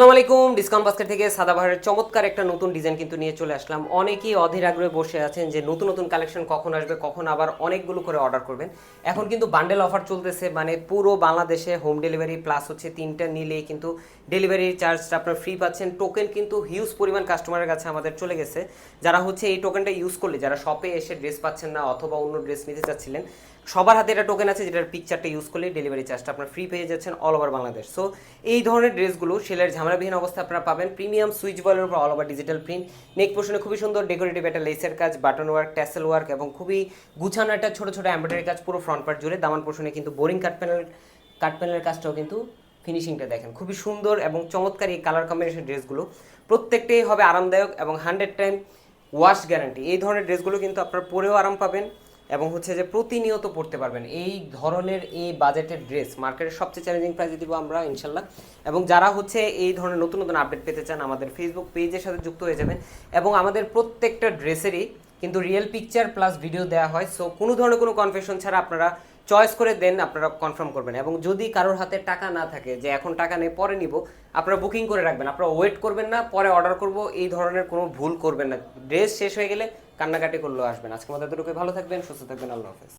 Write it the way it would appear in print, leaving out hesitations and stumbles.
আসসালামু আলাইকুম। Discount basket থেকে সাদাবাহারের চমৎকার একটা নতুন ডিজাইন কিন্তু নিয়ে চলে আসলাম। অনেকেই অধীর আগ্রহে বসে আছেন যে নতুন নতুন কালেকশন কখন আসবে, কখন আবার অনেকগুলো করে অর্ডার করবেন। এখন কিন্তু বান্ডেল অফার চলতেছে, মানে পুরো বাংলাদেশে হোম ডেলিভারি প্লাস হচ্ছে 3টা নিলেই কিন্তু ডেলিভারি চার্জটা আপনার ফ্রি পাচ্ছেন। টোকেন কিন্তু হিউজ পরিমাণ কাস্টমারের কাছে আমাদের চলে গেছে, যারা হচ্ছে এই টোকেনটা ইউজ করলে, যারা শপে এসে ড্রেস পাচ্ছেন না অথবা অন্য ড্রেস নিতে চাচ্ছিলেন, সবার হাতে এটা টোকেন আছে যেটার পিকচারটা ইউজ করলে ডেলিভারি চার্জটা আপনার ফ্রি পেয়ে যাচ্ছেন অল ওভার বাংলাদেশ। সো এই ধরনের ড্রেসগুলো সেলের ঝামেলাবিহীন অবস্থায় আপনারা পাবেন প্রিমিয়াম সুইচ বয়েলের উপর অল ওভার ডিজিটাল প্রিন্ট, নেক পোর্শনে খুবই সুন্দর ডেকোরেটিভ একটা লেসের কাজ, বাটন ওয়ার্ক, ট্যাসেল ওয়ার্ক এবং খুবই গুছানো একটা ছোটো ছোটো এমব্রয়ডারি কাজ পুরো ফ্রন্ট পার্ট জুড়ে। দামান পোর্শনে কিন্তু বোরিং কাট প্যানেলের কাজটাও কিন্তু ফিনিশিংটা দেখেন খুবই সুন্দর এবং চমৎকার। এই কালার কম্বিনেশন ড্রেসগুলো প্রত্যেকটাই হবে আরামদায়ক এবং 100 টাইম ওয়াশ গ্যারান্টি। এই ধরনের ড্রেসগুলো কিন্তু আপনারা পরেও আরাম পাবেন এবং হচ্ছে যে প্রতিনিয়ত পড়তে পারবেন। এই ধরনের এই বাজেটের ড্রেস মার্কেটের সবচেয়ে চ্যালেঞ্জিং প্রাইসে দিব আমরা ইনশাল্লাহ। এবং যারা হচ্ছে এই ধরনের নতুন নতুন আপডেট পেতে চান, আমাদের ফেসবুক পেজের সাথে যুক্ত হয়ে যাবেন। এবং আমাদের প্রত্যেকটা ড্রেসেরই কিন্তু রিয়েল পিকচার প্লাস ভিডিও দেওয়া হয়। সো কোনো ধরনের কোনো কনফিউশন ছাড়া আপনারা চয়েস করে দেন, আপনারা কনফার্ম করবেন। এবং যদি কারোর হাতে টাকা না থাকে যে এখন টাকা নেই পরে নিব, আপনারা বুকিং করে রাখবেন, আপনারা ওয়েট করবেন না পরে অর্ডার করব, এই ধরনের কোনো ভুল করবেন না। ড্রেস শেষ হয়ে গেলে কান্নাকাটি করলেও আসবেন। আজকে আমাদের দুটোকে ভালো থাকবেন, সুস্থ থাকবেন, আল্লাহ হাফেজ।